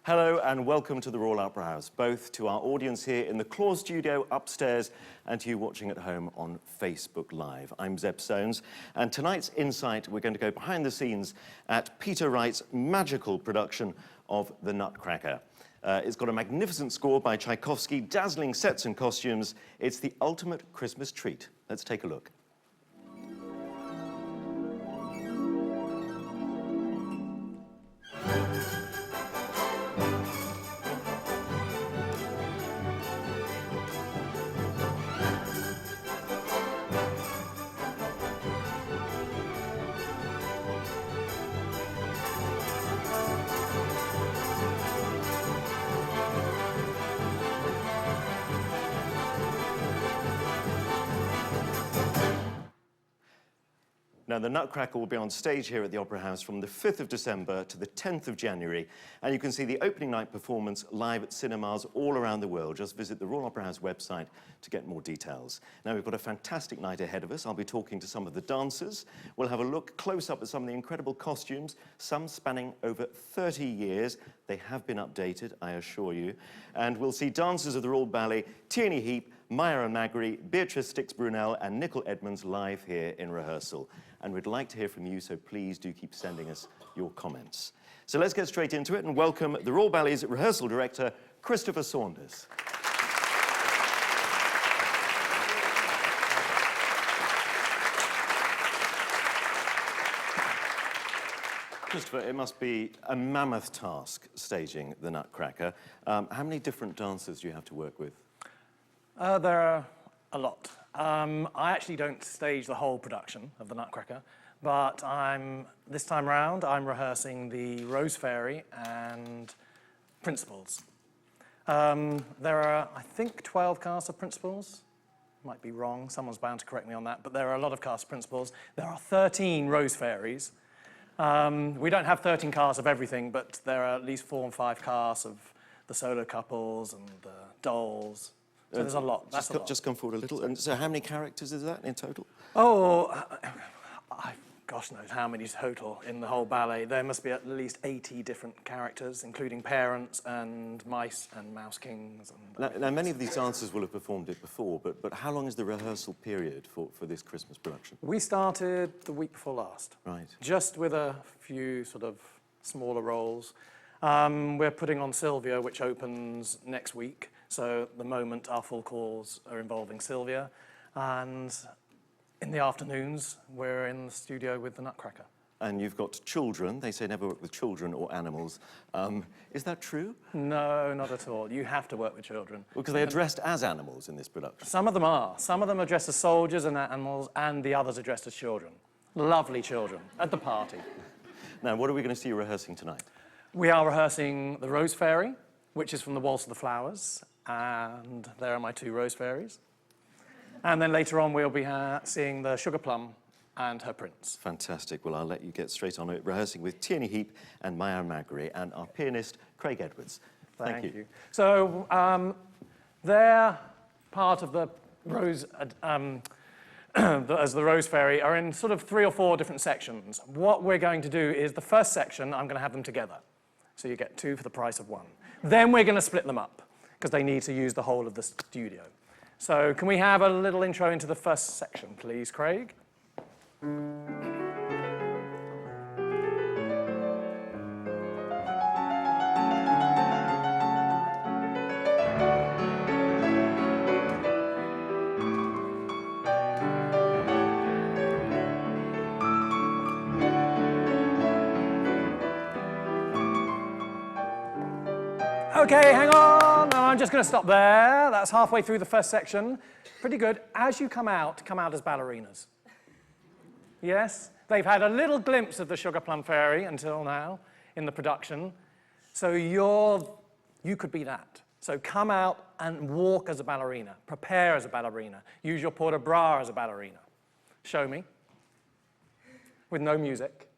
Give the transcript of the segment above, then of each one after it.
Hello and welcome to the Royal Opera House, both to our audience here in the Claw Studio upstairs and to you watching at home on Facebook Live. I'm Zeb Soanes, and tonight's Insight, we're going to go behind the scenes at Peter Wright's magical production of The Nutcracker. It's got a magnificent score by Tchaikovsky, dazzling sets and costumes. It's the ultimate Christmas treat. Let's take a look. Now, The Nutcracker will be on stage here at the Opera House from the 5th of December to the 10th of January, and you can see the opening night performance live at cinemas all around the world. Just visit the Royal Opera House website to get more details. Now, we've got a fantastic night ahead of us. I'll be talking to some of the dancers. We'll have a look close up at some of the incredible costumes, some spanning over 30 years. They have been updated, I assure you. And we'll see dancers of the Royal Ballet, Tierney Heap, Maya and Magri, Beatrice Stix-Brunel and Nicol Edmonds live here in rehearsal. And we'd like to hear from you, so please do keep sending us your comments. So let's get straight into it and welcome the Royal Ballet's rehearsal director, Christopher Saunders. Christopher, it must be a mammoth task staging The Nutcracker. How many different dancers do you have to work with? There are a lot. I actually don't stage the whole production of The Nutcracker, but this time round I'm rehearsing the Rose Fairy and Principals. There are, I think, 12 casts of Principals. Might be wrong, someone's bound to correct me on that, but there are a lot of cast of Principals. There are 13 Rose Fairies. We don't have 13 casts of everything, but there are at least 4 and 5 casts of the solo couples and the dolls. So there's a lot. That's a lot. Just come forward a little. And so how many characters is that in total? Oh, gosh knows how many total in the whole ballet. There must be at least 80 different characters, including parents and mice and mouse kings. And now, many of these dancers will have performed it before, but how long is the rehearsal period for this Christmas production? We started the week before last. Right. Just with a few sort of smaller roles. We're putting on Sylvia, which opens next week. So at the moment, our full calls are involving Sylvia. And in the afternoons, we're in the studio with The Nutcracker. And you've got children. They say never work with children or animals. Is that true? No, not at all. You have to work with children. Well, because they're dressed as animals in this production. Some of them are. Some of them are dressed as soldiers and animals, and the others are dressed as children. Lovely children at the party. Now, what are we going to see you rehearsing tonight? We are rehearsing the Rose Fairy, which is from the Waltz of the Flowers. And there are my 2 Rose Fairies. And then later on, we'll be seeing the Sugar Plum and her prince. Fantastic. Well, I'll let you get straight on it, rehearsing with Tierney Heap and Maya Magri and our pianist, Craig Edwards. Thank you. So they're part of the Rose, as the Rose Fairy, are in sort of 3 or 4 different sections. What we're going to do is the first section, I'm going to have them together. So you get 2 for the price of 1. Then we're going to split them up, because they need to use the whole of the studio. So can we have a little intro into the first section, please, Craig? Okay, hang on. No, I'm just going to stop there. That's halfway through the first section. Pretty good. As you come out as ballerinas. Yes? They've had a little glimpse of the Sugar Plum Fairy until now in the production. So you could be that. So come out and walk as a ballerina. Prepare as a ballerina. Use your port de bras as a ballerina. Show me. With no music.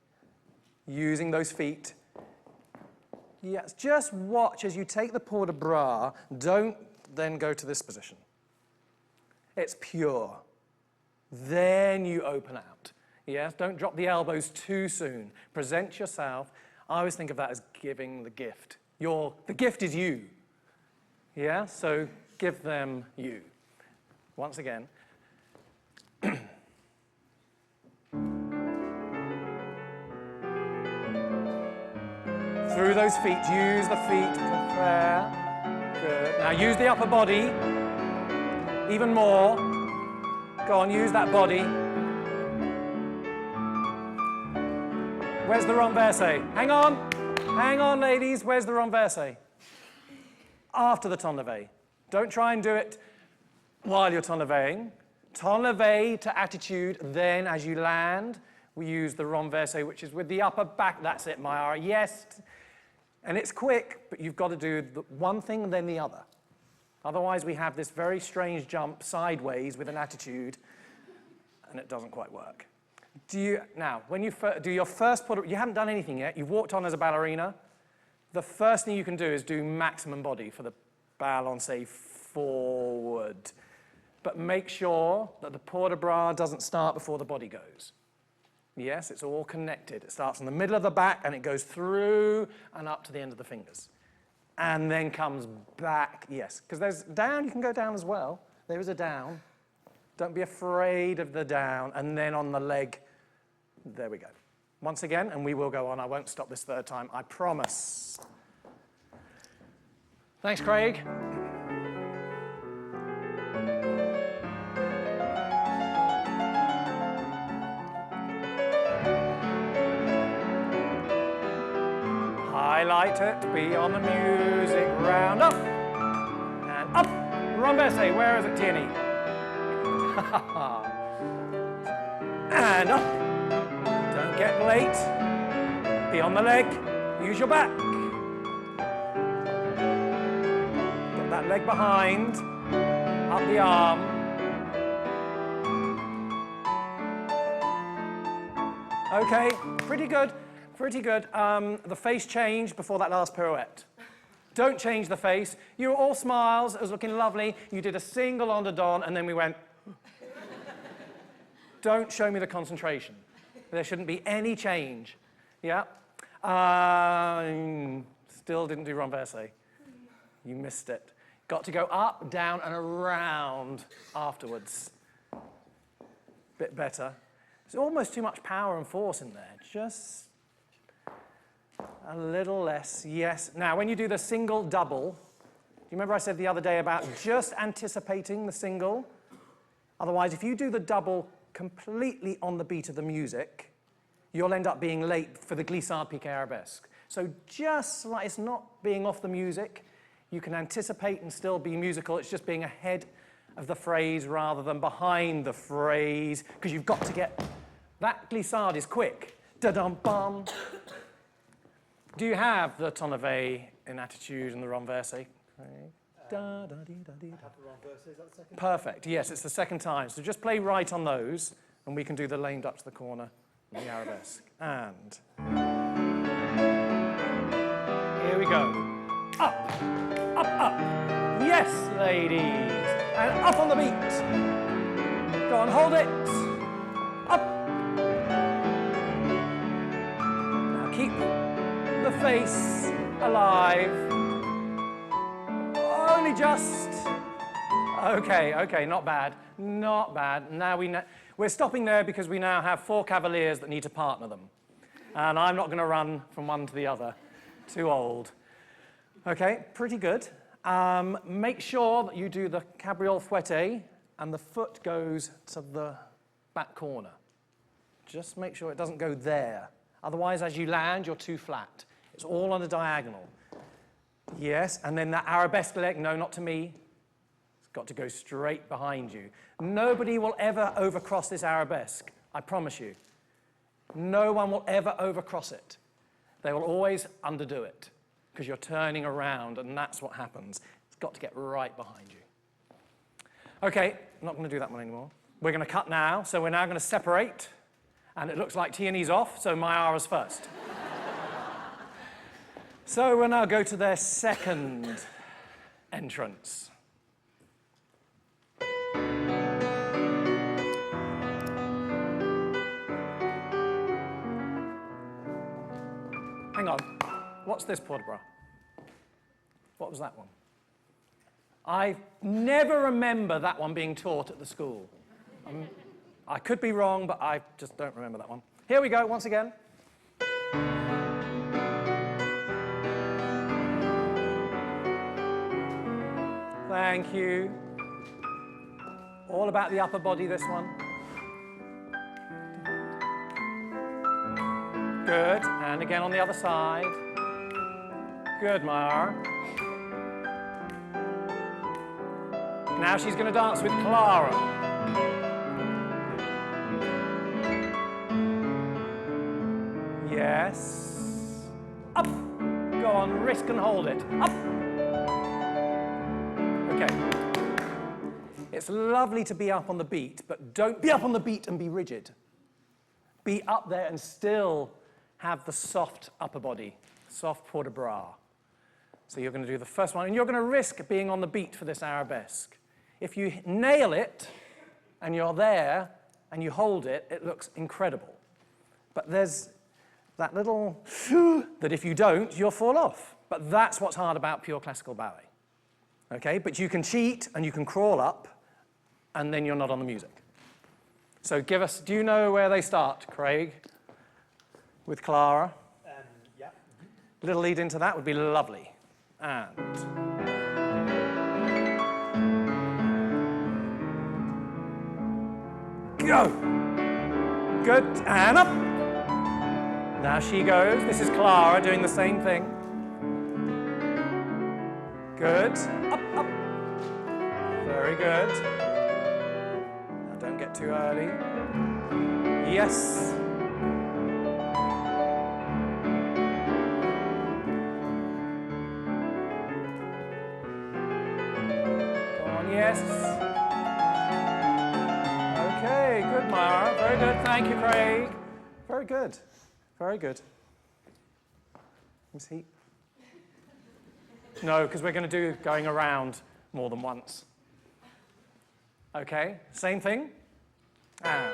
Using those feet. Yes, just watch as you take the port de bras. Don't then go to this position. It's pure. Then you open out. Yes, don't drop the elbows too soon. Present yourself. I always think of that as giving the gift. The gift is you. Yeah, so give them you. Once again. Through those feet, use the feet, prepare. Good. Now use the upper body, even more. Go on, use that body. Where's the renverse? Hang on, ladies, where's the renverse? After the ton levee. Don't try and do it while you're ton leveeing. Ton levee to attitude, then as you land, we use the renverse, which is with the upper back. That's it, Mayara, yes. And it's quick, but you've got to do the one thing and then the other. Otherwise, we have this very strange jump sideways with an attitude, and it doesn't quite work. Now, when you do your first put, you haven't done anything yet. You've walked on as a ballerina. The first thing you can do is do maximum body for the balancé forward. But make sure that the port de bras doesn't start before the body goes. Yes, it's all connected. It starts in the middle of the back and it goes through and up to the end of the fingers. And then comes back, yes, because there's down, you can go down as well. There is a down. Don't be afraid of the down. And then on the leg, there we go. Once again, and we will go on. I won't stop this third time, I promise. Thanks, Craig. Highlight it, be on the music, round up, and up. Renverse, where is it, Tierney? And up. Don't get late. Be on the leg, use your back. Get that leg behind, up the arm. Okay, pretty good. Pretty good. The face changed before that last pirouette. Don't change the face. You were all smiles. It was looking lovely. You did a single on the don, and then we went. Don't show me the concentration. There shouldn't be any change. Yeah? Still didn't do renverse. You missed it. Got to go up, down, and around afterwards. Bit better. There's almost too much power and force in there. Just a little less, yes. Now, when you do the single double, do you remember I said the other day about just anticipating the single? Otherwise, if you do the double completely on the beat of the music, you'll end up being late for the glissade piqué arabesque. So just like it's not being off the music, you can anticipate and still be musical. It's just being ahead of the phrase rather than behind the phrase, because you've got to get, that glissade is quick. Da-dum-bum. Do you have the ton levee in attitude and the renverse? Perfect, yes, it's the second time. So just play right on those, and we can do the lame duck to the corner and the arabesque. And here we go. Up, up, up. Yes, ladies. And up on the beat. Go on, hold it. Up. Now keep the face alive. Only just. Okay, not bad. Not bad. Now we're stopping there because we now have 4 cavaliers that need to partner them. And I'm not going to run from one to the other. Too old. Okay, pretty good. Make sure that you do the cabriole fouette and the foot goes to the back corner. Just make sure it doesn't go there. Otherwise, as you land, you're too flat. It's all on a diagonal. Yes, and then that arabesque leg, no, not to me. It's got to go straight behind you. Nobody will ever overcross this arabesque, I promise you. No one will ever overcross it. They will always underdo it because you're turning around and that's what happens. It's got to get right behind you. Okay, I'm not going to do that one anymore. We're going to cut now, so we're now going to separate. And it looks like Tierney's off, so Mayara's first. So we'll now go to their second entrance. Hang on. What's this port de bras? What was that one? I never remember that one being taught at the school. I could be wrong, but I just don't remember that one. Here we go, once again. Thank you. All about the upper body, this one. Good, and again on the other side. Good, Mara. Now she's going to dance with Clara. Yes. Up. Go on, risk and hold it. Up. Okay. It's lovely to be up on the beat, but don't be up on the beat and be rigid. Be up there and still have the soft upper body, soft port de bras. So you're going to do the first one, and you're going to risk being on the beat for this arabesque. If you nail it, and you're there, and you hold it, it looks incredible. But there's that little that if you don't, you'll fall off. But that's what's hard about pure classical ballet. Okay, but you can cheat, and you can crawl up, and then you're not on the music. So give us, do you know where they start, Craig? With Clara? Yeah. A little lead into that would be lovely. And go. Good, and up. Now she goes. This is Clara doing the same thing. Good, up, up. Very good. Now don't get too early. Yes. Yes. Okay, good, Mara. Very good. Thank you, Craig. Very good. Very good. Miss Heat? No, because we're going to do going around more than once. Okay, same thing. And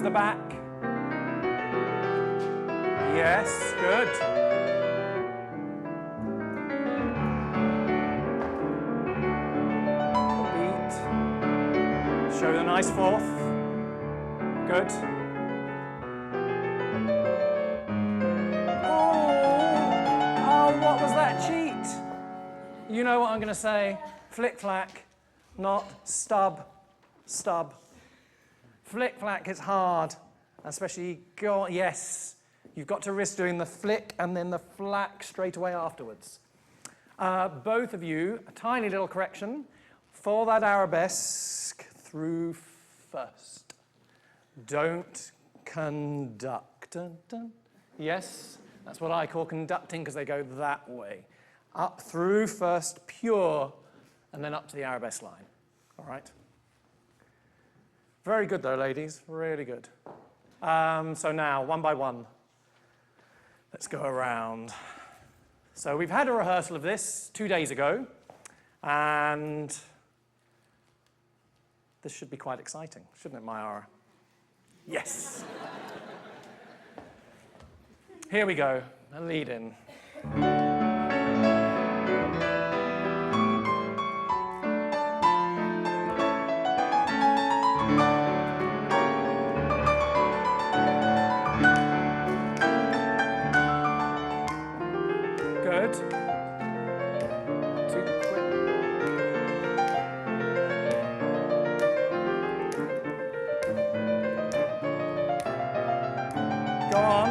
the back. Yes, good. The beat. Show the nice fourth. Good. Oh, what was that cheat? You know what I'm going to say. Flick-flack, not stub, stub. Flick-flack is hard, especially go on, yes. You've got to risk doing the flick and then the flack straight away afterwards. Both of you, a tiny little correction. For that arabesque, through first. Don't conduct. Dun, dun. Yes, that's what I call conducting because they go that way. Up through first, pure, and then up to the arabesque line. All right? Very good, though, ladies. Really good. So now, one by one, let's go around. So we've had a rehearsal of this 2 days ago, and this should be quite exciting, shouldn't it, Mayara? Yes. Here we go, a lead in. Go on.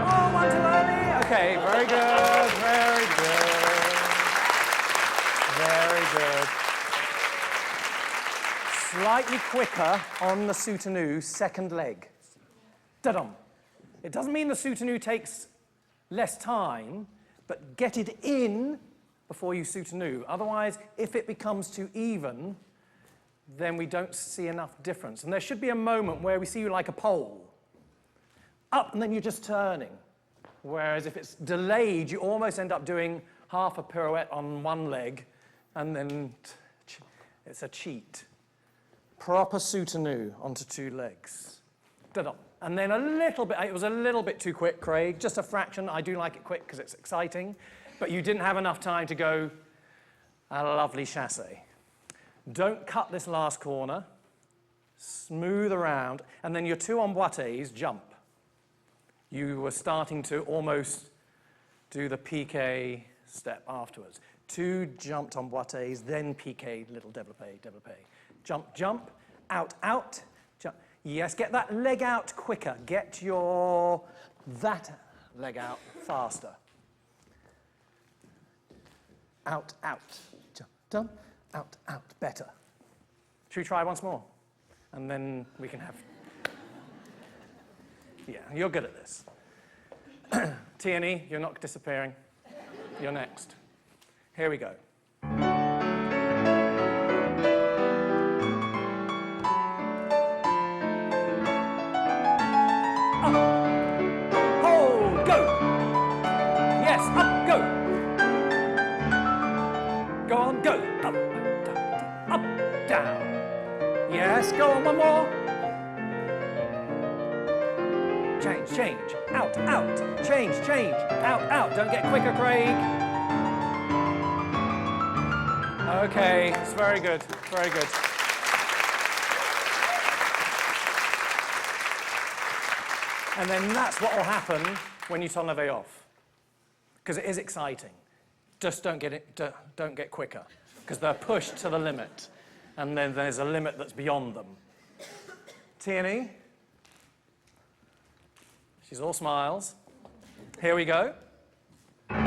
Oh, one too early. Okay, very good, very good. Very good. slightly quicker on the soutenu second leg. Da-dum. It doesn't mean the soutenu takes less time, but get it in before you soutenu. Otherwise, if it becomes too even, then we don't see enough difference. And there should be a moment where we see you like a pole. Up, and then you're just turning. Whereas if it's delayed, you almost end up doing half a pirouette on one leg, and then it's a cheat. Proper soutenu onto two legs. Da-da. And then a little bit, it was a little bit too quick, Craig, just a fraction. I do like it quick because it's exciting, but you didn't have enough time to go a lovely chassé. Don't cut this last corner. Smooth around, and then your two emboîtés jump. You were starting to almost do the piqué step afterwards. Two jumped emboîtés, then piqué, little développé, développé. Jump, jump, out, out, jump. Yes, get that leg out quicker. Get that leg out faster. Out, out, jump, jump, out, out, better. Should we try once more? And then we can have... Yeah, you're good at this. T&E, you're not disappearing. You're next. Here we go. Up. Hold, go. Yes, up, go. Go on, go. Up, down, up, down. Yes, go on, one more. Change, change, out, out, change, change, out, out. Don't get quicker, Craig. Okay, it's very good, very good. And then that's what will happen when you ton levé off. Because it is exciting. Just don't get quicker. Because they're pushed to the limit. And then there's a limit that's beyond them. T&E? She's all smiles. Here we go. Good.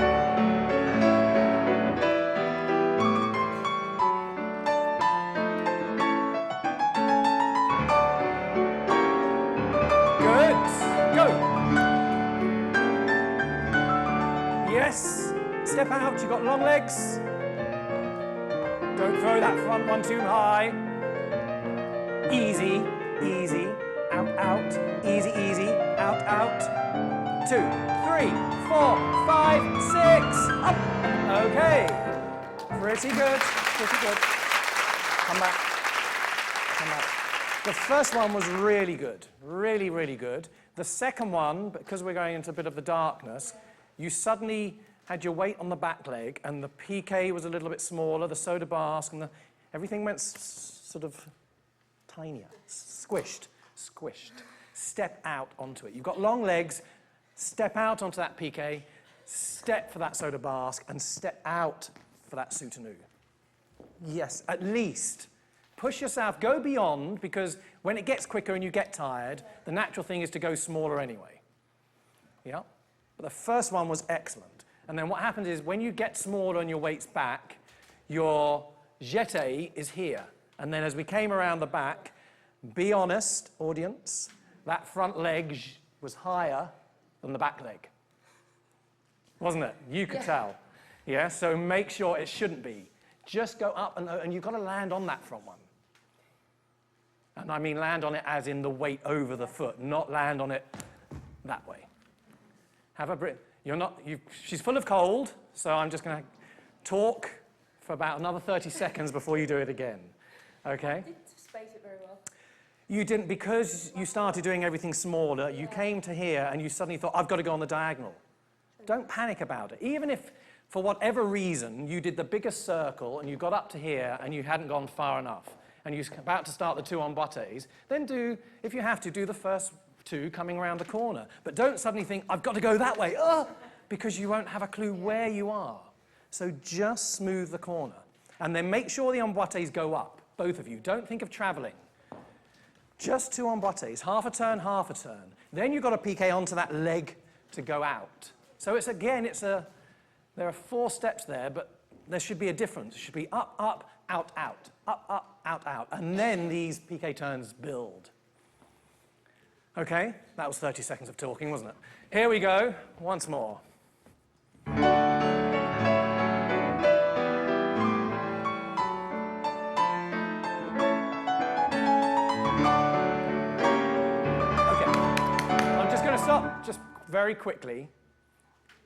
Go. Yes. Step out. You've got long legs. Don't throw that front one too high. Easy, easy. Out, out, easy, easy, out, out. 2, 3, 4, 5, 6, up. Okay. Pretty good, pretty good. Come back, come back. The first one was really good, really, really good. The second one, because we're going into a bit of the darkness, you suddenly had your weight on the back leg, and the piqué was a little bit smaller, the soda basque, and everything went sort of tinier, squished. Squished. Step out onto it. You've got long legs, step out onto that piqué, step for that soda basque, and step out for that soutenu. Yes, at least. Push yourself, go beyond, because when it gets quicker and you get tired, the natural thing is to go smaller anyway. Yeah? But the first one was excellent. And then what happens is when you get smaller and your weight's back, your jeté is here. And then as we came around the back, be honest, audience, that front leg was higher than the back leg. Wasn't it? You could tell. Yeah, so make sure it shouldn't be. Just go up, and you've got to land on that front one. And I mean land on it as in the weight over the foot, not land on it that way. Have a breath. She's full of cold, so I'm just going to talk for about another 30 seconds before you do it again. Okay? Space it very well. You didn't, because you started doing everything smaller, you came to here and you suddenly thought, I've got to go on the diagonal. Don't panic about it. Even if, for whatever reason, you did the biggest circle and you got up to here and you hadn't gone far enough, and you're about to start the two emboîtés, then do, if you have to, do the first two coming around the corner. But don't suddenly think, I've got to go that way, because you won't have a clue where you are. So just smooth the corner. And then make sure the emboîtés go up, both of you. Don't think of traveling. Just two emboîtés, half a turn, half a turn. Then you've got to piqué onto that leg to go out. So it's, again, there are 4 steps there, but there should be a difference. It should be up, up, out, out, up, up, out, out, and then these piqué turns build. Okay, that was 30 seconds of talking, wasn't it? Here we go, once more. Stop, just very quickly.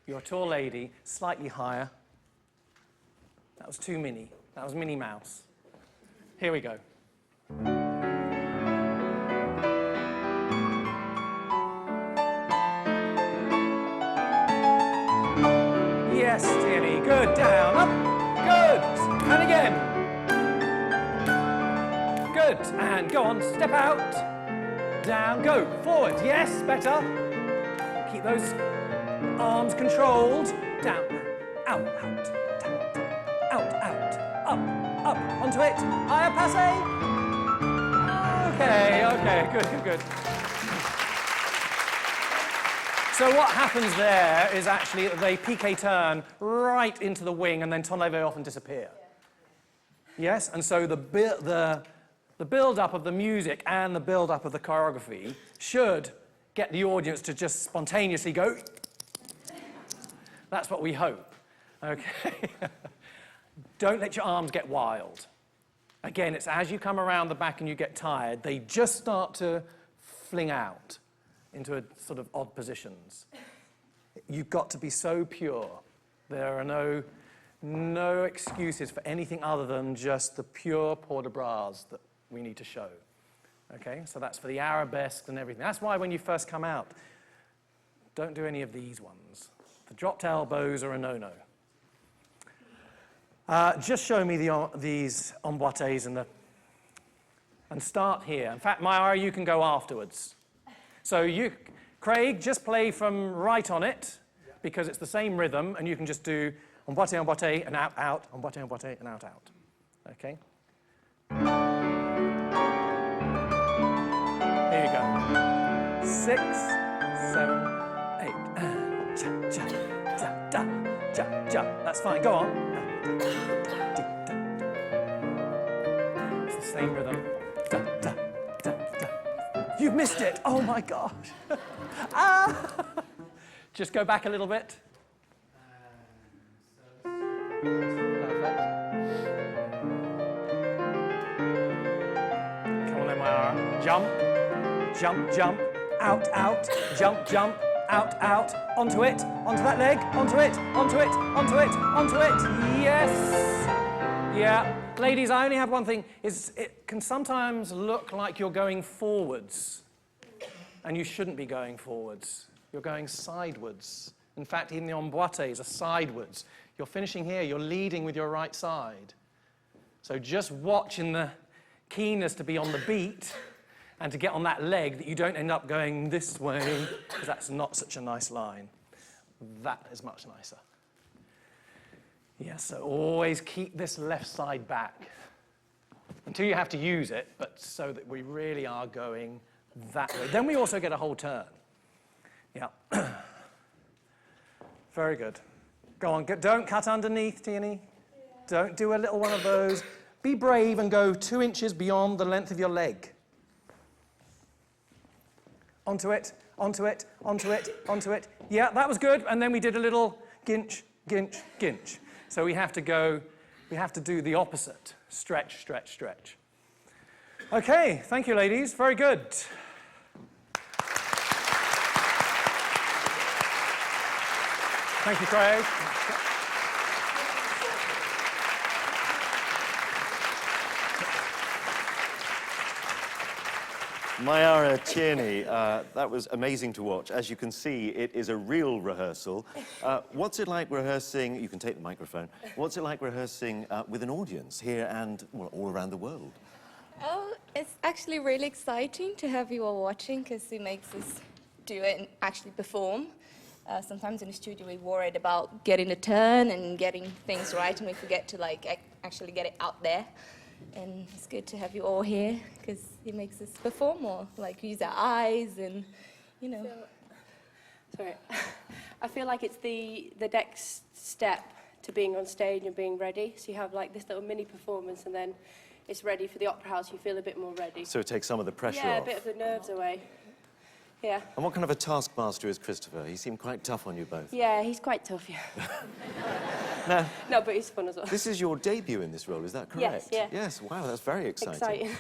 You're a tall lady, slightly higher. That was too mini. That was Minnie Mouse. Here we go. Yes, Tierney. Good. Down, up. Good. And again. Good. And go on. Step out. Down. Go. Forward. Yes. Better. Keep those arms controlled. Down, out, out, down, out, out, up, up, onto it. Higher passe. Okay, good. So what happens there is actually that they piqué turn right into the wing and then tourne-levé off and disappear. Yes, and so the build-up of the music and the build-up of the choreography should get the audience to just spontaneously go. That's what we hope. Okay. Don't let your arms get wild. Again, it's as you come around the back and you get tired, they just start to fling out into a sort of odd positions. You've got to be so pure. There are no excuses for anything other than just the pure port de bras that we need to show. Okay, so that's for the arabesques and everything. That's why when you first come out, don't do any of these ones. The dropped elbows are a no-no. Just show me these emboîtés and start here. In fact, Myra, you can go afterwards. So you, Craig, just play from right on it, because it's the same rhythm, and you can just do emboîté, emboîté, and out, out, emboîté, emboîté, and out, out. Okay? Here you go. 6, 7, 8. Ja, ja, ja, da, ja, ja. That's fine. Go on. It's the same rhythm. Da, da, da, da. You've missed it. Oh my gosh. Ah! Just go back a little bit. Perfect. Come on then, Myra. Jump. Jump, jump, out, out, jump, jump, out, out, onto it, onto that leg, onto it, onto it, onto it, onto it, yes! Yeah, ladies, I only have one thing, it can sometimes look like you're going forwards, and you shouldn't be going forwards. You're going sidewards. In fact, even the emboîtés are sidewards. You're finishing here, you're leading with your right side. So just watch in the keenness to be on the beat, and to get on that leg that you don't end up going this way, because that's not such a nice line. That is much nicer. Yes, so always keep this left side back until you have to use it, but so that we really are going that way. Then we also get a whole turn. Yeah. Very good. Go on, don't cut underneath, Tierney. Yeah. Don't do a little one of those. Be brave and go 2 inches beyond the length of your leg. Onto it, onto it, onto it, onto it. Yeah, that was good. And then we did a little ginch, ginch, ginch. So we have to do the opposite. Stretch, stretch, stretch. Okay, thank you, ladies. Very good. Thank you, Craig. Myra Tierney, that was amazing to watch. As you can see, it is a real rehearsal. What's it like rehearsing, you can take the microphone, what's it like rehearsing with an audience here and well, all around the world? Oh, it's actually really exciting to have you all watching because it makes us do it and actually perform. Sometimes in the studio we're worried about getting a turn and getting things right and we forget to actually get it out there. And it's good to have you all here because it makes us perform more, like use our eyes and, you know. Sorry, I feel like it's the next step to being on stage and being ready. So you have like this little mini performance and then it's ready for the Opera House. You feel a bit more ready. So it takes some of the pressure Yeah, off. a bit of the nerves away. Yeah. And what kind of a taskmaster is Christopher? He seemed quite tough on you both. Yeah, he's quite tough, yeah. Now, No, but he's fun as well. this is your debut in this role, is that correct? Yes, yeah. Yes, wow, that's very exciting. Exciting.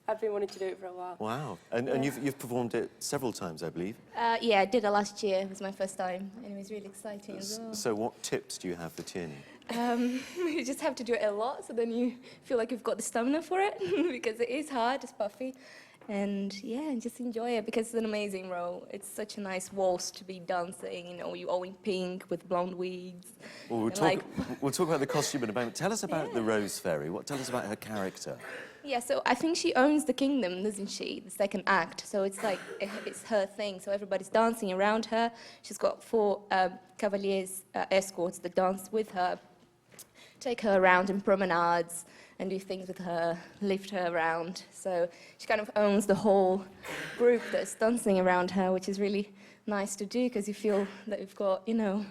I've been wanting to do it for a while. Wow. And you've performed it several times, I believe. Yeah, I did it last year. It was my first time, and it was really exciting as well. So what tips do you have for Tierney? You just have to do it a lot, so then you feel like you've got the stamina for it, because it is hard, it's puffy. And yeah, and just enjoy it, because it's an amazing role. It's such a nice waltz to be dancing, you know, you're all in pink with blonde wigs. Well, we'll talk about the costume in a moment. Tell us about the Rose Fairy. Tell us about her character. Yeah, so I think she owns the kingdom, doesn't she? The second act. So it's like, it's her thing. So everybody's dancing around her. She's got 4 cavaliers, escorts that dance with her, take her around in promenades and do things with her, lift her around. So she kind of owns the whole group that's dancing around her, which is really nice to do, because you feel that you've got, you know,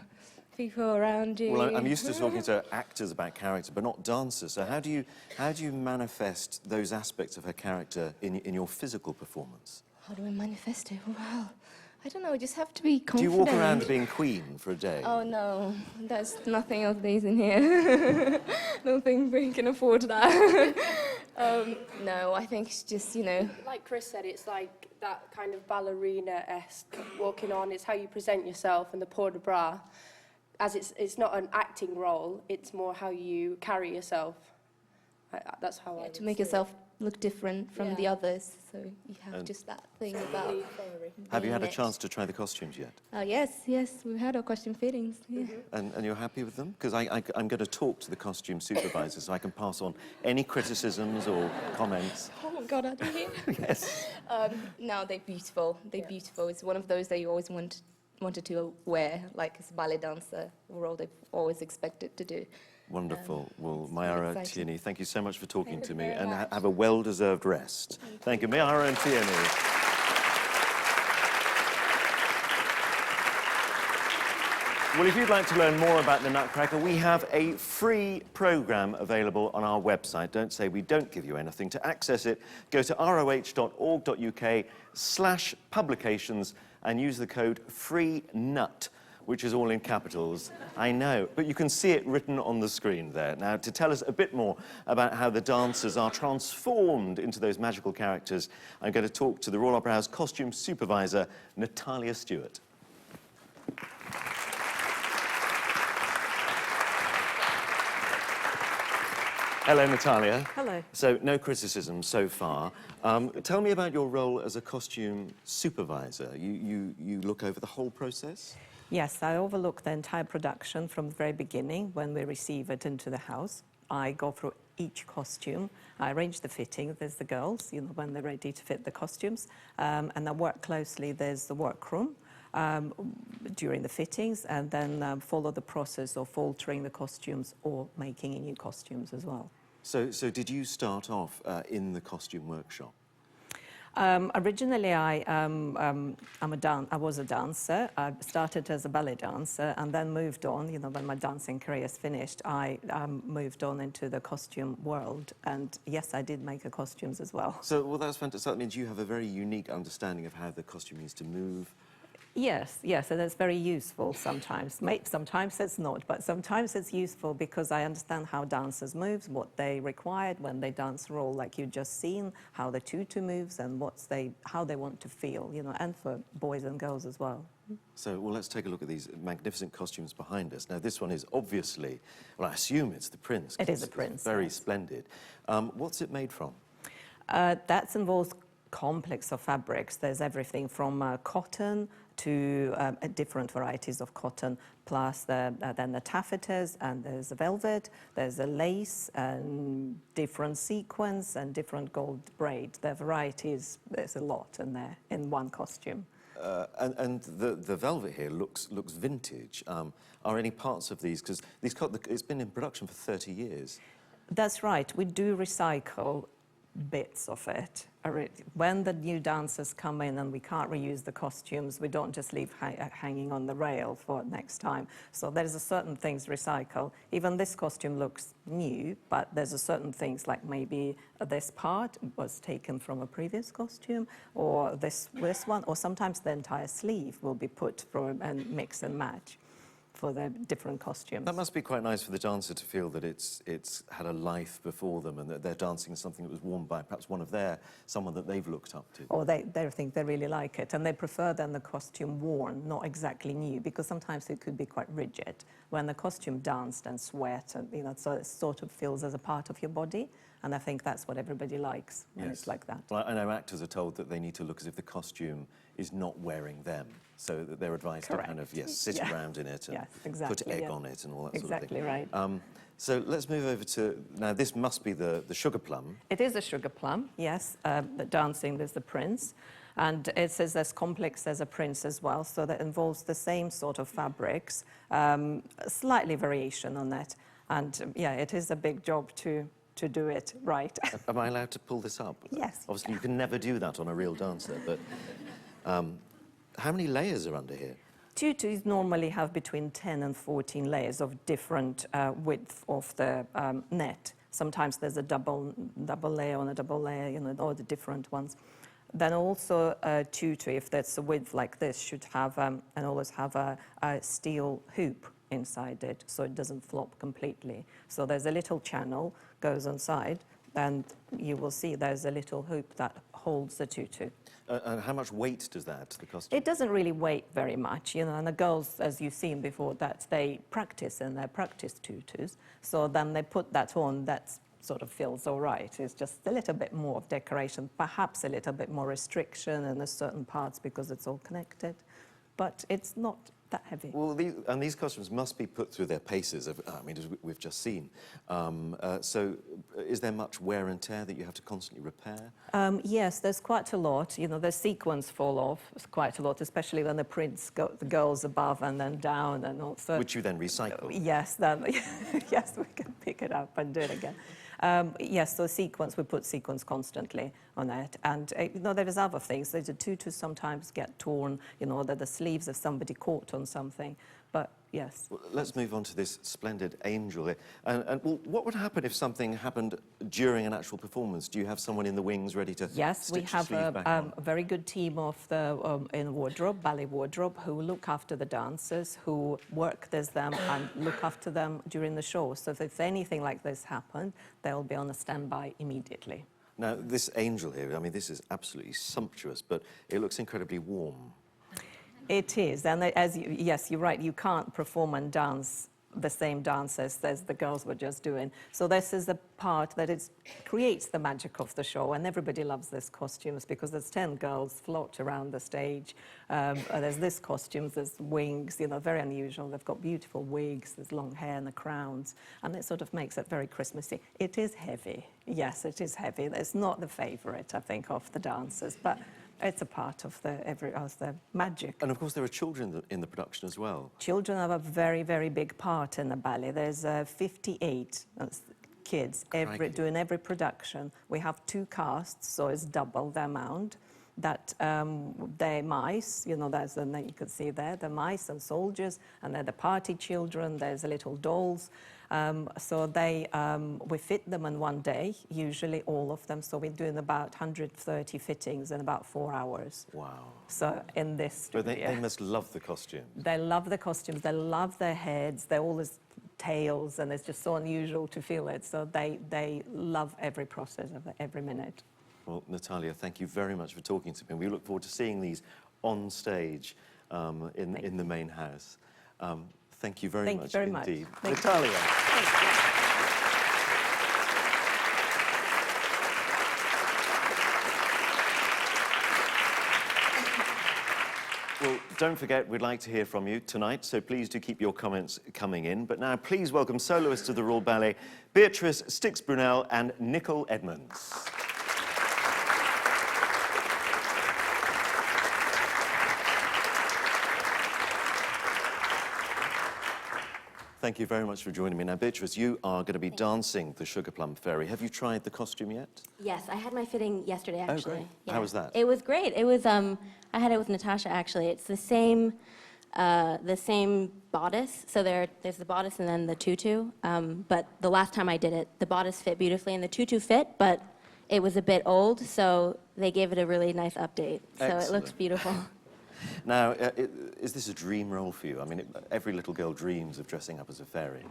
people around you. Well, I'm used to talking to actors about character, but not dancers. So how do you manifest those aspects of her character in your physical performance? How do I manifest it? Well, I don't know, I just have to be Do confident. you walk around being queen for a day? Oh no, there's nothing of these in here. Don't think we can afford that. No, I think it's just, you know. Like Chris said, it's like that kind of ballerina-esque walking on. It's how you present yourself and the port de bras. As it's not an acting role, it's more how you carry yourself. That's how I would To make see it. yourself look different from the Yeah. others, so you have just that thing about. Have you had a being it. chance to try the costumes yet? Yes, we've had our costume fittings. Yeah. And you're happy with them? Because I'm going to talk to the costume supervisor so I can pass on any criticisms or comments. Oh God, are they here? Yes. No, they're beautiful. They're beautiful. It's one of those that you always wanted to wear, like as a ballet dancer, role they've always expected to do. Wonderful. Well, it's Mayara exciting. Tierney, thank you so much for talking to me, very and much. have a well-deserved rest. Thank you, Mayara and Tierney. Well, if you'd like to learn more about the Nutcracker, we have a free programme available on our website. Don't say we don't give you anything. To access it, go to roh.org.uk/publications and use the code FREENUT, which is all in capitals. I know, but you can see it written on the screen there. Now, to tell us a bit more about how the dancers are transformed into those magical characters, I'm going to talk to the Royal Opera House costume supervisor, Natalia Stewart. Hello, Natalia. Hello. So, no criticism so far. Tell me about your role as a costume supervisor. You look over the whole process? Yes, I overlook the entire production from the very beginning when we receive it into the house. I go through each costume. I arrange the fitting. There's the girls, you know, when they're ready to fit the costumes. And I work closely. There's the workroom during the fittings, and then follow the process of altering the costumes or making new costumes as well. So did you start off in the costume workshop? Originally, I was a dancer. I started as a ballet dancer and then moved on. You know, when my dancing career is finished, I moved on into the costume world. And yes, I did make the costumes as well. So, well, that's fantastic. So that means you have a very unique understanding of how the costume needs to move. Yes, and it's very useful sometimes. Sometimes it's not, but sometimes it's useful because I understand how dancers move, what they required when they dance a role, like you just seen, how the tutu moves and how they want to feel, you know, and for boys and girls as well. So, well, let's take a look at these magnificent costumes behind us. Now, this one is obviously, well, I assume it's the prince. It is a It's prince, very yes. splendid. What's it made from? That involves complex of fabrics. There's everything from cotton to different varieties of cotton, plus then the taffetas, and there's the velvet, there's the lace, and different sequins, and different gold braid. The varieties, there's a lot in there, in one costume. And the velvet here looks vintage. Are any parts of these, because it's been in production for 30 years. That's right. We do recycle bits of it. When the new dancers come in and we can't reuse the costumes, we don't just leave hanging on the rail for next time. So there's a certain things recycle. Even this costume looks new, but there's a certain things like maybe this part was taken from a previous costume, or this one, or sometimes the entire sleeve will be put from and mix and match for the different costumes. That must be quite nice for the dancer to feel that it's had a life before them and that they're dancing something that was worn by perhaps someone that they've looked up to. Or they think they really like it, and they prefer then the costume worn, not exactly new, because sometimes it could be quite rigid. When the costume danced and sweat, and so it sort of feels as a part of your body, and I think that's what everybody likes when it's like that. Well, I know actors are told that they need to look as if the costume is not wearing them, so that they're advised to kind of, sit around in it and put egg on it and all that sort of thing. Exactly right. So let's move over to, now this must be the sugar plum. It is a sugar plum, yes. The dancing, there's the prince. And it says there's complex as a prince as well, so that involves the same sort of fabrics, slightly variation on that. And it is a big job to do it right. Am I allowed to pull this up? Yes. Obviously, you can never do that on a real dancer, but how many layers are under here? Tutus normally have between 10 and 14 layers of different width of the net. Sometimes there's a double layer on a double layer, all the different ones. Then also a tutu, if that's a width like this, should have and always have a steel hoop inside it, so it doesn't flop completely. So there's a little channel goes inside, and you will see there's a little hoop that holds the tutu. And how much weight does that, the costume? It doesn't really weigh very much, and the girls, as you've seen before, that they practice in their practice tutus, so then they put that on, that sort of feels all right. It's just a little bit more of decoration, perhaps a little bit more restriction in the certain parts because it's all connected, but it's not that heavy. Well, these costumes must be put through their paces, as we've just seen. So is there much wear and tear that you have to constantly repair? Yes, there's quite a lot. The sequins fall off quite a lot, especially when the prints go, the girls above and then down, and also. Which you then recycle. Yes, yes, we can pick it up and do it again. Yes, so we put sequins constantly on it. And, there is other things. The tutus sometimes get torn, that the sleeves of somebody caught on something. But, yes. Well, let's move on to this splendid angel here. And well, what would happen if something happened during an actual performance? Do you have someone in the wings ready to Yes, we have a very good team of in wardrobe, ballet wardrobe, who look after the dancers, who work with them and look after them during the show. So if anything like this happened, they'll be on a standby immediately. Now, this angel here, this is absolutely sumptuous, but it looks incredibly warm. It is, and yes, you're right, you can't perform and dance the same dance as the girls were just doing. So this is the part that creates the magic of the show, and everybody loves these costumes because there's 10 girls float around the stage. There's this costumes, there's wings, very unusual. They've got beautiful wigs, there's long hair and the crowns, and it sort of makes it very Christmassy. It is heavy, yes, it is heavy. It's not the favourite, I think, of the dancers, but it's a part of the magic. And of course, there are children in the production as well. Children have a very, very big part in the ballet. There's 58 kids doing every production. We have 2 casts, so it's double the amount. That they're mice, there's you can see there, the mice and soldiers, and they're the party children. There's the little dolls. So we fit them in one day, usually all of them. So we're doing about 130 fittings in about 4 hours. Wow. So in this studio. But they must love the costumes. They love the costumes. They love their heads. They're always tails, and it's just so unusual to feel it. So they love every process of it, every minute. Well, Natalia, thank you very much for talking to me. We look forward to seeing these on stage in the main house. Thank you very much indeed. Natalia. Well, don't forget, we'd like to hear from you tonight, so please do keep your comments coming in. But now, please welcome soloists of the Royal Ballet, Beatrice Stix-Brunel and Nicole Edmonds. Thank you very much for joining me. Now, Beatrice, you are going to be dancing the Sugar Plum Fairy. Have you tried the costume yet? Yes, I had my fitting yesterday, actually. great. How was that? It was great. It was, I had it with Natasha, actually. It's the same bodice. So there's the bodice and then the tutu. But the last time I did it, the bodice fit beautifully and the tutu fit, but it was a bit old, so they gave it a really nice update. So it looks beautiful. Now, is this a dream role for you? I mean, every little girl dreams of dressing up as a fairy.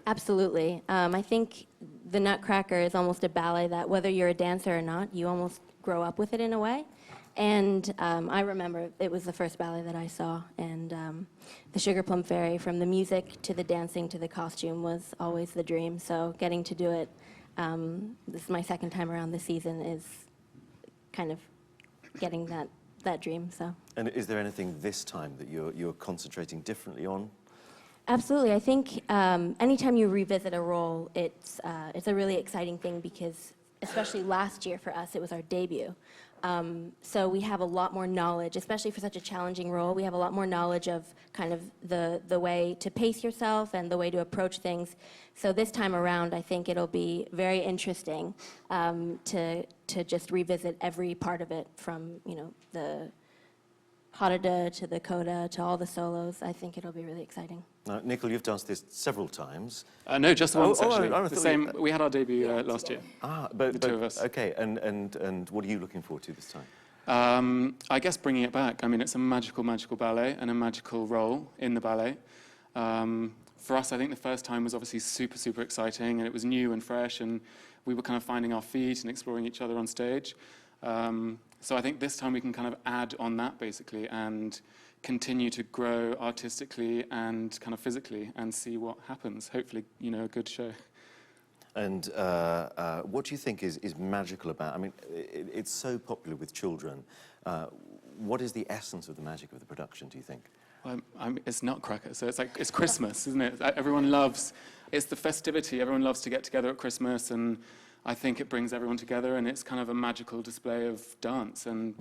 Absolutely. I think the Nutcracker is almost a ballet that whether you're a dancer or not, you almost grow up with it in a way. And I remember it was the first ballet that I saw, and the Sugar Plum Fairy, from the music to the dancing to the costume, was always the dream. So getting to do it, this is my second time around this season, is kind of getting that dream. So. And is there anything this time that you're concentrating differently on? Absolutely. I think anytime you revisit a role, it's a really exciting thing because, especially last year for us, it was our debut. So we have a lot more knowledge, especially for such a challenging role. We have a lot more knowledge of kind of the way to pace yourself and the way to approach things. So this time around, I think it'll be very interesting to just revisit every part of it, from the Harada to the coda to all the solos. I think it'll be really exciting. Now, Nicole, you've danced this several times. No, just once, actually. I The thought same. We had our debut last year. But The two of us. Okay, and what are you looking forward to this time? I guess bringing it back. I mean, it's a magical, magical ballet and a magical role in the ballet. For us, I think the first time was obviously super, super exciting, and it was new and fresh, and we were kind of finding our feet and exploring each other on stage. So I think this time we can kind of add on that, basically, and continue to grow artistically and kind of physically and see what happens. Hopefully, a good show. And what do you think is magical about? I mean, it's so popular with children. What is the essence of the magic of the production, do you think? It's Nutcracker, so it's Christmas, isn't it? Everyone loves, it's the festivity. Everyone loves to get together at Christmas, and I think it brings everyone together, and it's kind of a magical display of dance. And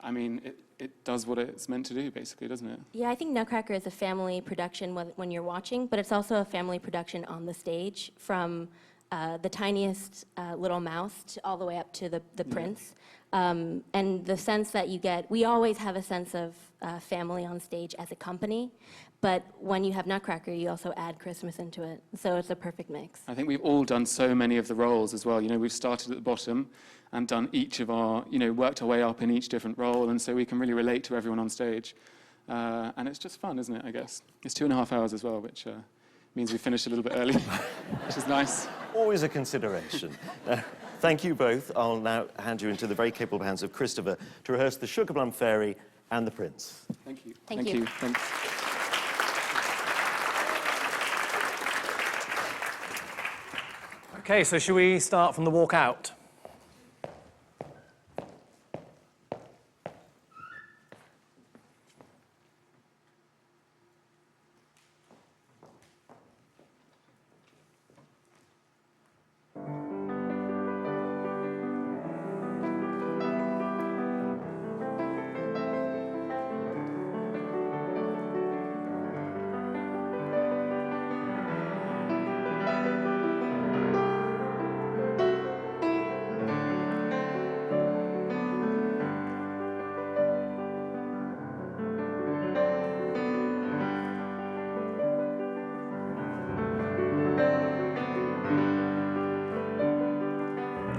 I mean, it does what it's meant to do, basically, doesn't it? Yeah, I think Nutcracker is a family production when you're watching, but it's also a family production on the stage, from the tiniest little mouse all the way up to the prince. And the sense that you get, we always have a sense of family on stage as a company, but when you have Nutcracker, you also add Christmas into it. So it's a perfect mix. I think we've all done so many of the roles as well. We've started at the bottom and done each of our, worked our way up in each different role, and so we can really relate to everyone on stage. And it's just fun, isn't it, I guess? It's 2.5 hours as well, which means we finished a little bit early, which is nice. Always a consideration. Thank you both. I'll now hand you into the very capable hands of Christopher to rehearse the Sugar Plum Fairy and the Prince. Thank you. Thank you. Thanks. Okay, so should we start from the walk out?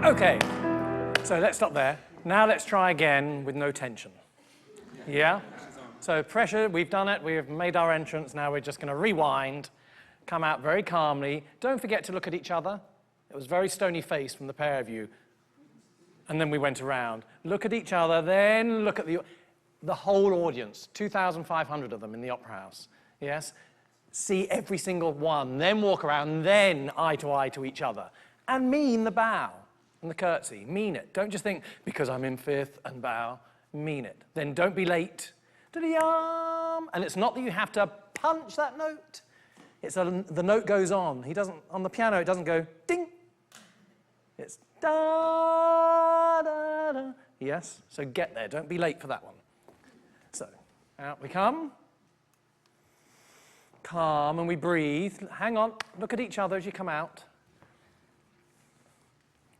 Okay, so let's stop there. Now let's try again with no tension. Yeah? So pressure, we've done it, we've made our entrance, now we're just going to rewind, come out very calmly. Don't forget to look at each other. It was very stony-faced from the pair of you. And then we went around. Look at each other, then look at the whole audience, 2,500 of them in the Opera House. Yes? See every single one, then walk around, then eye to each other. And mean the bow and the curtsy. Mean it. Don't just think, because I'm in fifth and bow. Mean it. Then don't be late. And it's not that you have to punch that note. It's the note goes on. On the piano, it doesn't go ding. It's da, da, da. Yes? So get there. Don't be late for that one. So, out we come. calm, and we breathe. Hang on, look at each other as you come out.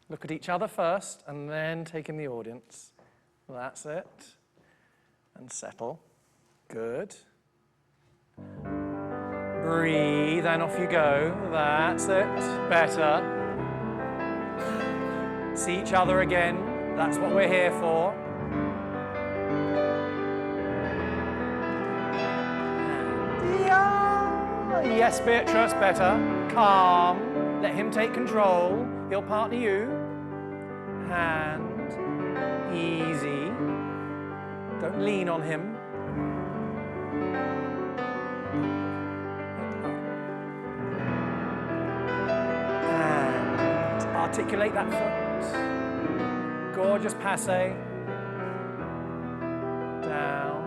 Look at each other first, and then take in the audience. That's it. And settle. Good. Breathe, and off you go. That's it. Better. See each other again. That's what we're here for. Yes, Beatrice, better. Calm. Let him take control. He'll partner you. Hand. Easy. Don't lean on him. And articulate that foot. Gorgeous passe. Down.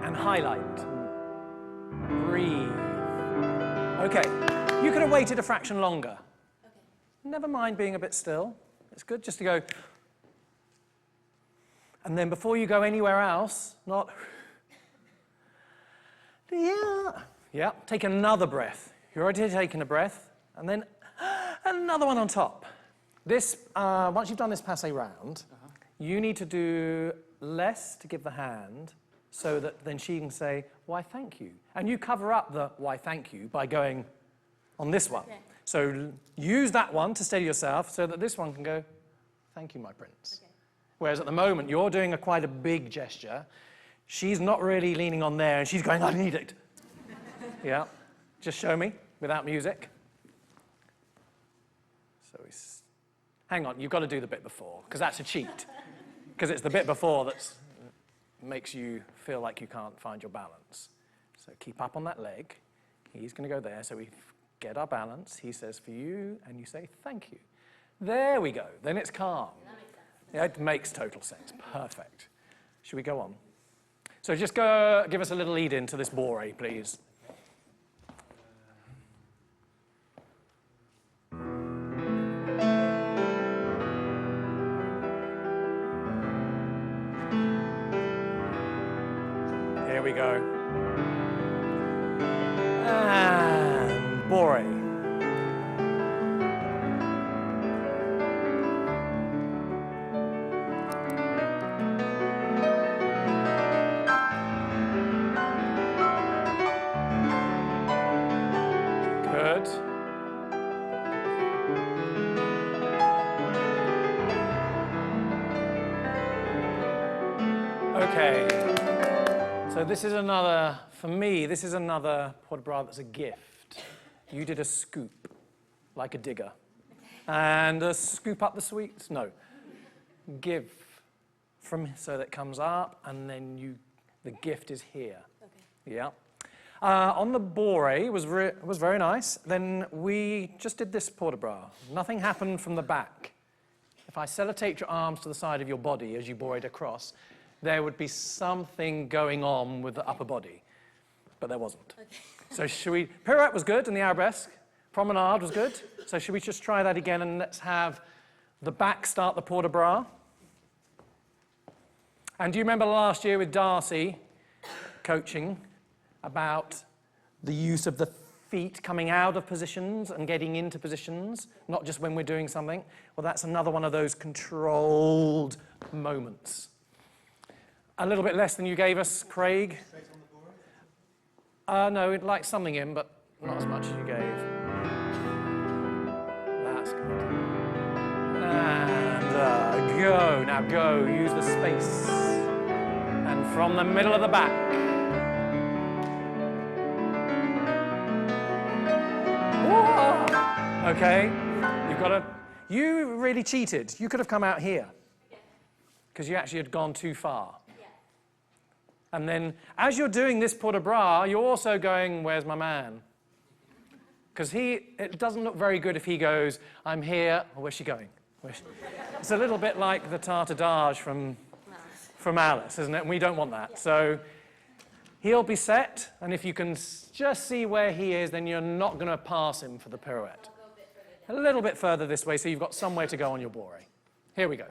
And highlight. Breathe. Okay, you could have waited a fraction longer. Okay. Never mind being a bit still. It's good just to go. And then before you go anywhere else, not. Yeah, take another breath. You're already taking a breath, and then another one on top. This, once you've done this passe round, you need to do less to give the hand, so that then she can say, why, thank you. And you cover up the why, thank you by going on this one. Okay. So use that one to steady yourself so that this one can go, thank you, my prince. Okay. Whereas at the moment, you're doing quite a big gesture. She's not really leaning on there, and she's going, I need it. Yeah, just show me without music. So hang on, you've got to do the bit before, because that's a cheat. Because it's the bit before that makes you feel like you can't find your balance. So keep up on that leg. He's going to go there, so we get our balance. He says for you, and you say thank you. There we go. Then it's calm. That makes sense. Yeah, it makes total sense. Perfect. Should we go on? So just go give us a little lead into this Boré, please. Here we go. And Boré. Good. Okay. So this is another, for me, this is another port de bras that's a gift. You did a scoop, like a digger. And a scoop up the sweets? No. Give from, so that it comes up, and then the gift is here. Okay. Yeah. On the Boré was very nice. Then we just did this port de bras. Nothing happened from the back. If I sellotape your arms to the side of your body as you Boré'd across, there would be something going on with the upper body, but there wasn't. Okay. So should we, pirouette was good, and the arabesque, promenade was good, so should we just try that again, and let's have the back start the port de bras. And do you remember last year with Darcy coaching about the use of the feet coming out of positions and getting into positions, not just when we're doing something? Well, that's another one of those controlled moments. A little bit less than you gave us, Craig. No, we'd like something in, but not as much as you gave. That's good. And go. Now go. Use the space. And from the middle of the back. Whoa. Okay. You've got to. You really cheated. You could have come out here. Because you actually had gone too far. And then, as you're doing this port de bras, you're also going, where's my man? Because it doesn't look very good if he goes, I'm here, or where's she going? It's a little bit like the tartadage from Alice, isn't it? And we don't want that. Yeah. So he'll be set, and if you can just see where he is, then you're not going to pass him for the pirouette. A little bit further this way, so you've got somewhere to go on your Boré. Here we go.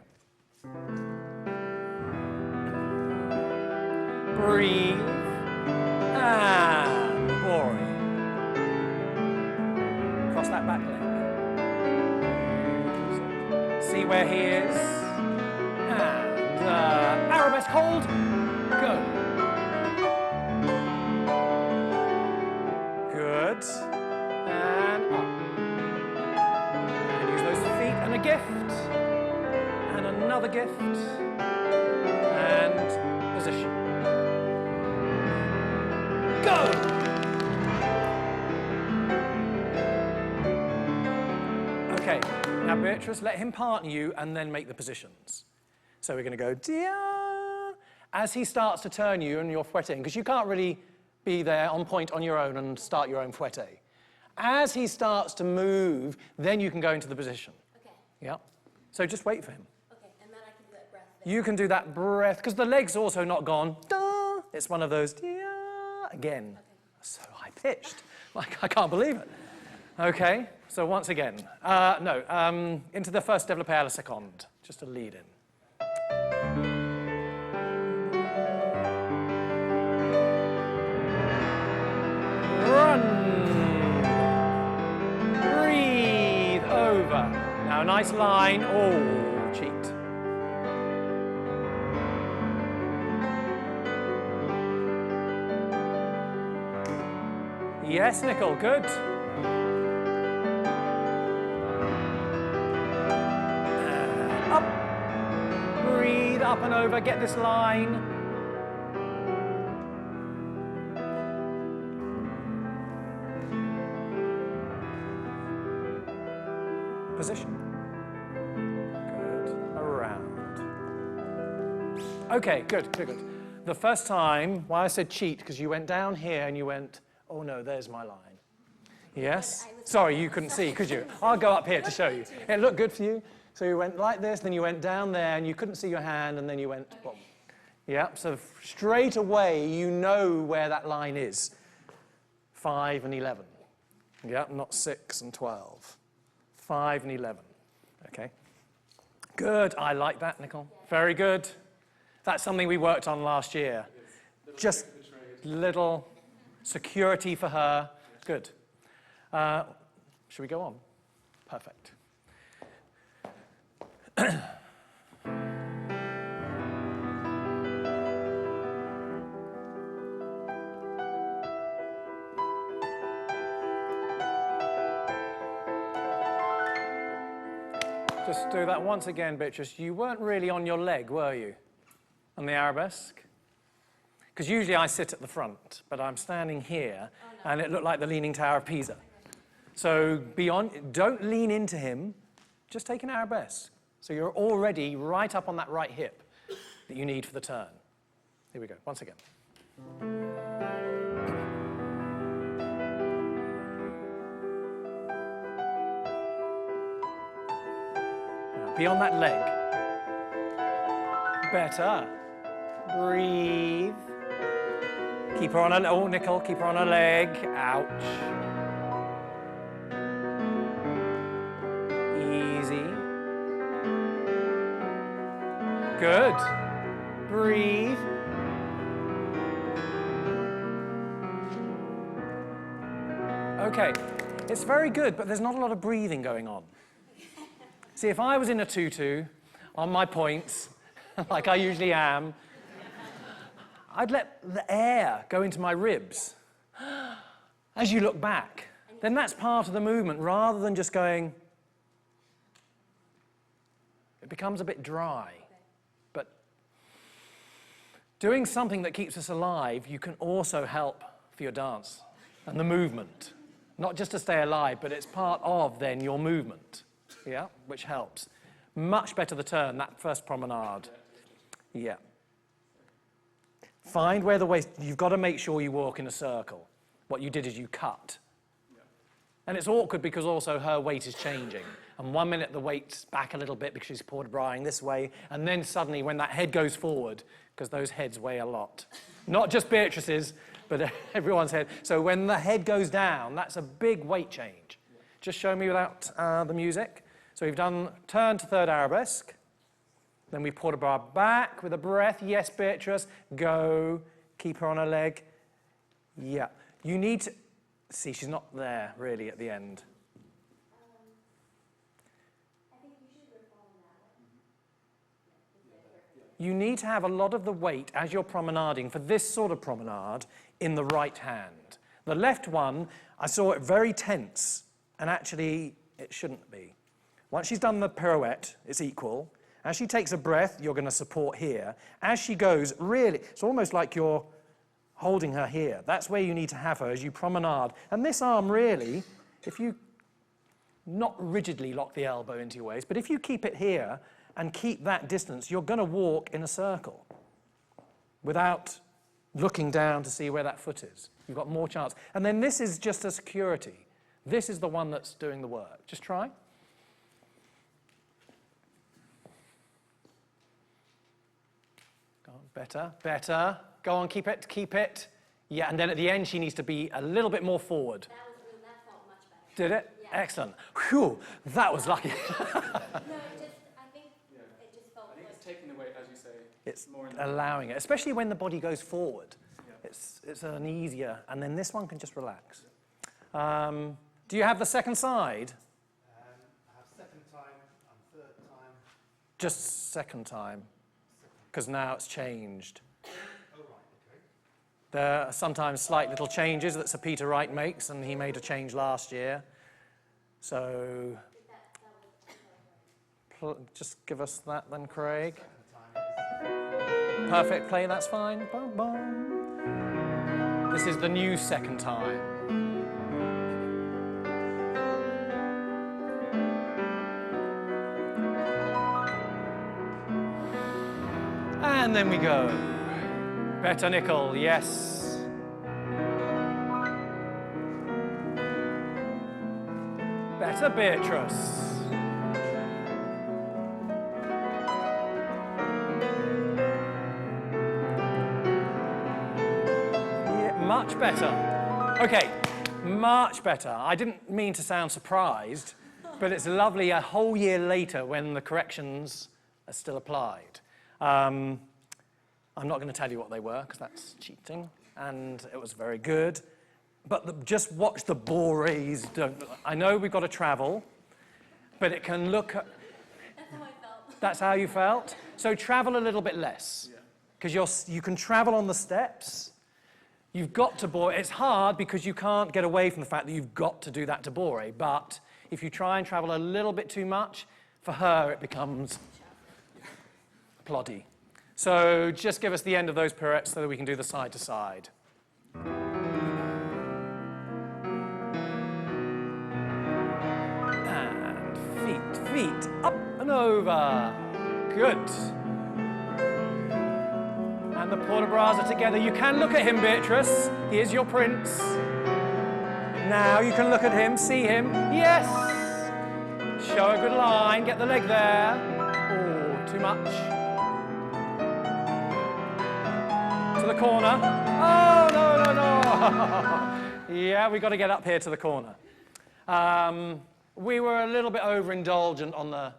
Breathe. And Bori. Cross that back leg. See where he is. And arabesque hold. Go. Good. And up. And use those feet and a gift. And another gift. And position. Go! Okay, now Beatrice, let him partner you and then make the positions. So we're going to go dia. As he starts to turn you and you're fouetting, because you can't really be there on point on your own and start your own fouette. As he starts to move, then you can go into the position. Okay. Yeah. So just wait for him. Okay, and then I can do that breath there. You can do that breath, because the leg's also not gone. Da. It's one of those dia again. Okay. So high-pitched. Like, I can't believe it. Okay, so once again. Into the first développé à la seconde. Just a lead in. Run. Breathe over. Now a nice line. Oh, cheat. Yes, Nicole, good. Up. Breathe up and over, get this line. Position. Good. Around. Okay, good. The first time, why I said cheat, because you went down here and you went, oh no, there's my line. Yes? Sorry, you couldn't see, could you? I'll go up here to show you. It looked good for you. So you went like this, then you went down there, and you couldn't see your hand, and then you went, boom. Yeah, so straight away, you know where that line is. 5 and 11. Yeah, not 6 and 12. 5 and 11. Okay. Good, I like that, Nicole. Very good. That's something we worked on last year. Just little security for her. Good. Should we go on? Perfect. Just do that once again, Beatrice. You weren't really on your leg, were you? On the arabesque? Because usually I sit at the front, but I'm standing here, and it looked like the Leaning Tower of Pisa. So don't lean into him, just take an arabesque. So you're already right up on that right hip that you need for the turn. Here we go, once again. Now be on that leg. Better. Breathe. Keep her on her, oh, Nicole, keep her on her leg. Ouch. Easy. Good. Breathe. Okay, it's very good, but there's not a lot of breathing going on. See, if I was in a tutu, on my points, like I usually am, I'd let the air go into my ribs as you look back. Then that's part of the movement, rather than just going, it becomes a bit dry. But doing something that keeps us alive, you can also help for your dance and the movement. Not just to stay alive, but it's part of then your movement, yeah, which helps. Much better the turn, that first promenade. Yeah. Find where the waist, you've got to make sure you walk in a circle. What you did is you cut. And it's awkward because also her weight is changing. And 1 minute the weight's back a little bit because she's port de bras this way, and then suddenly when that head goes forward, because those heads weigh a lot. Not just Beatrice's, but everyone's head. So when the head goes down, that's a big weight change. Just show me without the music. So we've done turn to third arabesque. Then we port a bra back with a breath. Yes, Beatrice. Go. Keep her on her leg. Yeah. You need to... See, she's not there, really, at the end. You need to have a lot of the weight as you're promenading for this sort of promenade in the right hand. The left one, I saw it very tense, and actually it shouldn't be. Once she's done the pirouette, it's equal. As she takes a breath, you're going to support here. As she goes, really, it's almost like you're holding her here. That's where you need to have her as you promenade. And this arm, really, if you not rigidly lock the elbow into your waist, but if you keep it here and keep that distance, you're going to walk in a circle without looking down to see where that foot is. You've got more chance. And then this is just a security. This is the one that's doing the work. Just try. Go on, better, better. Go on, keep it, keep it. Yeah, and then at the end, she needs to be a little bit more forward. That felt much better. Did it? Yeah. Excellent. Whew, that was lucky. No, I think it just felt like... It's taking the weight, as you say. It's more in allowing it, especially when the body goes forward. It's an easier, and then this one can just relax. Do you have the second side? I have second time and third time. Just second time, because now it's changed. Oh, right, okay. There are sometimes slight little changes that Sir Peter Wright makes, and he made a change last year. So, just give us that then, Craig. Perfect play, that's fine. Bum, bum. This is the new second time. And then we go. Better nickel, yes. Better Beatrice. Much better. Okay, much better. I didn't mean to sound surprised, but it's lovely a whole year later when the corrections are still applied. I'm not going to tell you what they were, because that's cheating, and it was very good. But just watch the bourrées. I know we've got to travel, but it can look... That's how I felt. That's how you felt? So travel a little bit less, because you can travel on the steps. You've got to bourrée. It's hard because you can't get away from the fact that you've got to do that to bourrée. But if you try and travel a little bit too much, for her it becomes ploddy. So just give us the end of those pirouettes so that we can do the side to side. And feet up and over. Good. And the port de bras are together. You can look at him, Beatrice. He is your prince. Now you can look at him, see him. Yes! Show a good line, get the leg there. Oh, too much. To the corner. Oh, no. Yeah, we've got to get up here to the corner. We were a little bit overindulgent on the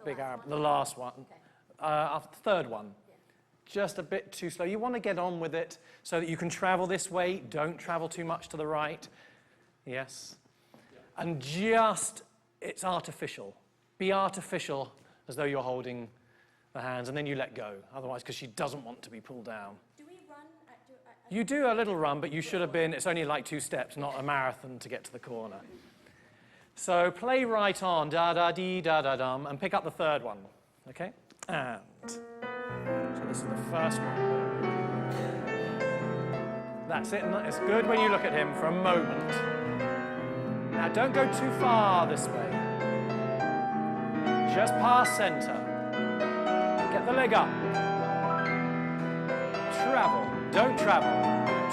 big Arab, the last one. Our third one. Just a bit too slow. You want to get on with it so that you can travel this way. Don't travel too much to the right. Yes. And just, it's artificial. Be artificial as though you're holding the hands, and then you let go. Otherwise, because she doesn't want to be pulled down. Do we run? You do a little run, but you should have been, it's only like 2 steps, not a marathon to get to the corner. So play right on, da-da-dee, da-da-dum, and pick up the third one, okay? And... So this is the first one. That's it, and it's good when you look at him for a moment. Now don't go too far this way. Just past center. Get the leg up. Travel. Don't travel.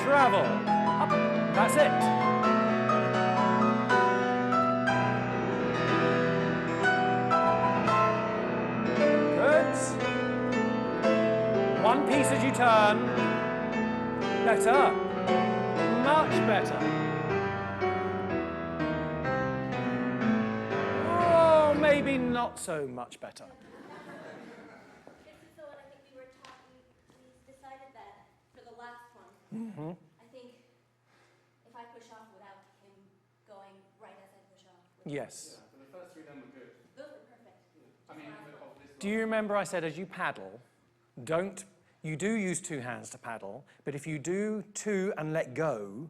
Travel. Up. That's it. One piece as you turn. Better. Much better. Oh, maybe not so much better. I think if I push off without him going right as I push off. Yes. So the first 3 then were good. Those are perfect. I mean, of this Do you remember I said as you paddle, you do use 2 hands to paddle, but if you do 2 and let go,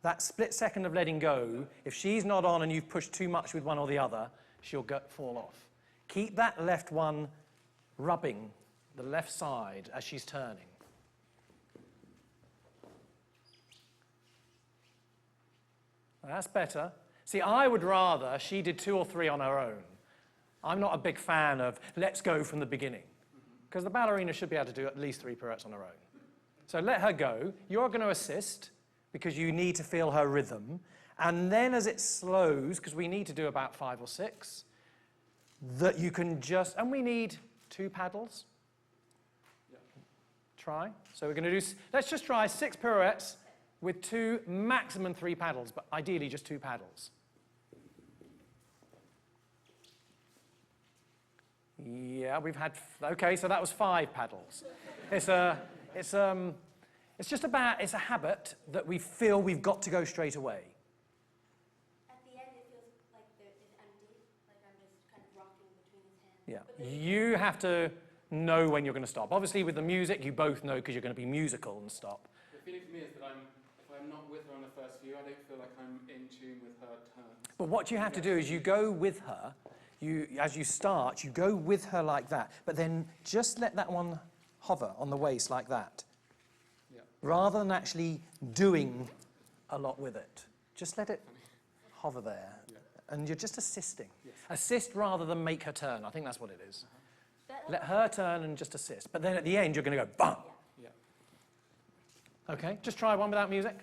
that split second of letting go, if she's not on and you've pushed too much with one or the other, she'll fall off. Keep that left one rubbing the left side as she's turning. That's better. See, I would rather she did 2 or 3 on her own. I'm not a big fan of let's go from the beginning, because the ballerina should be able to do at least 3 pirouettes on her own. So let her go. You're going to assist because you need to feel her rhythm. And then as it slows, because we need to do about 5 or 6, that you can just, and we need 2 paddles. Try. So we're going to do, let's just try 6 pirouettes with 2, maximum 3 paddles, but ideally just 2 paddles. Yeah, we've had, okay, so that was 5 paddles. It's a habit that we feel we've got to go straight away. At the end, it feels like it's empty, like I'm just kind of rocking between his hands. Yeah, you have to know when you're going to stop. Obviously, with the music, you both know because you're going to be musical and stop. The feeling for me is that if I'm not with her on the first few, I don't feel like I'm in tune with her turns. But what you have to do is you go with her. As you start, you go with her like that, but then just let that one hover on the waist like that. Yeah. Rather than actually doing a lot with it. Just let it hover there. Yeah. And you're just assisting. Yes. Assist rather than make her turn. I think that's what it is. Let her turn and just assist. But then at the end, you're going to go, bam! Yeah. Okay, just try one without music.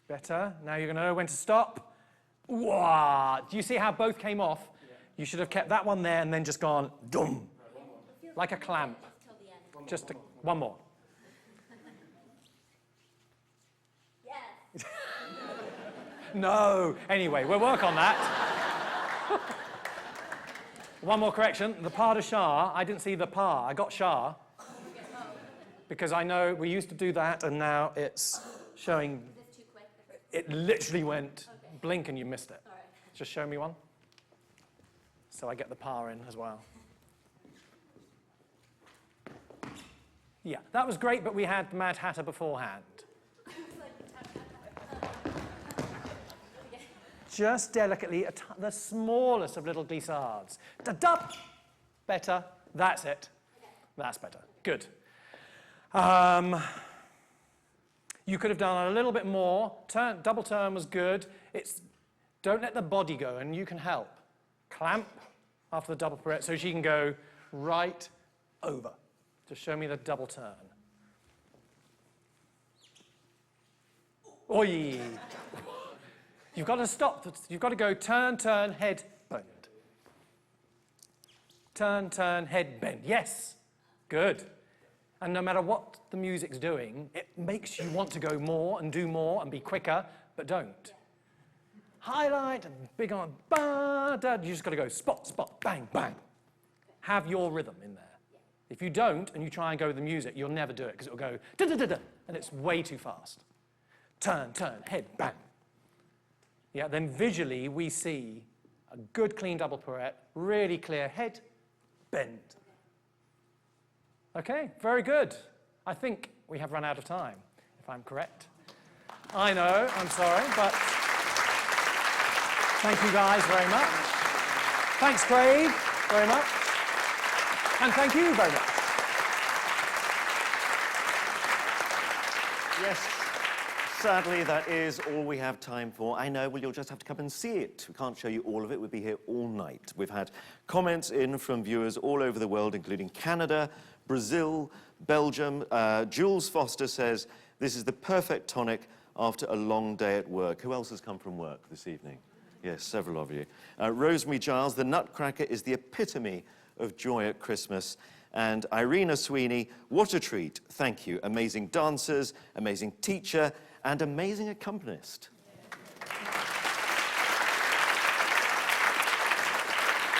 Better. Now you're going to know when to stop. Wah! Do you see how both came off? Yeah. You should have kept that one there and then just gone, dum! Like a clamp. Till the end. Just one more. Yes. No. Anyway, we'll work on that. One more correction. The pas de chat, I didn't see the pas. I got chat. Because I know we used to do that and now it's showing. Is this too quick? It literally went blink and you missed it. All right. Just show me one. So I get the pas in as well. Yeah, that was great, but we had Mad Hatter beforehand. Just delicately, the smallest of little glissades. Da-da! Better. That's it. That's better. Good. You could have done a little bit more. Double turn was good. Don't let the body go, and you can help. Clamp after the double pirouette so she can go right over. Just show me the double turn. Oi! You've got to stop. You've got to go turn, turn, head, bend. Turn, turn, head, bend. Yes. Good. And no matter what the music's doing, it makes you want to go more and do more and be quicker, but don't. Highlight and big on, ba, da. You just got to go spot, spot, bang, bang. Have your rhythm in there. If you don't and you try and go with the music, you'll never do it because it'll go da da da da, and it's way too fast. Turn, turn, head, bang. Yeah, then visually we see a good clean double pirouette, really clear head, bend. Okay, very good. I think we have run out of time, if I'm correct. I know, I'm sorry, but thank you guys very much. Thanks, Craig, very much. And thank you very much. Yes, sadly, that is all we have time for. I know, well, you'll just have to come and see it. We can't show you all of it. We'll be here all night. We've had comments in from viewers all over the world, including Canada, Brazil, Belgium. Jules Foster says, this is the perfect tonic after a long day at work. Who else has come from work this evening? Yes, several of you. Rosemary Giles, the Nutcracker is the epitome of joy at Christmas. And Irina Sweeney, what a treat. Thank you. Amazing dancers, amazing teacher, and amazing accompanist.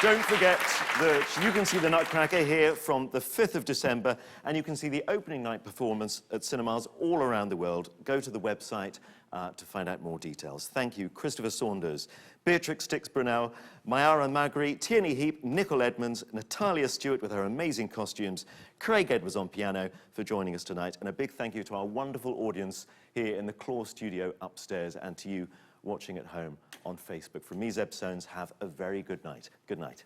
Don't forget that you can see the Nutcracker here from the 5th of December, and you can see the opening night performance at cinemas all around the world. Go to the website to find out more details. Thank you, Christopher Saunders, Beatrix Stix-Brunel, Mayara Magri, Tierney Heap, Nicole Edmonds, Natalia Stewart with her amazing costumes, Craig Edwards on piano for joining us tonight, and a big thank you to our wonderful audience here in the Claw studio upstairs and to you watching at home on Facebook. From me, Zeb Soanes, have a very good night. Good night.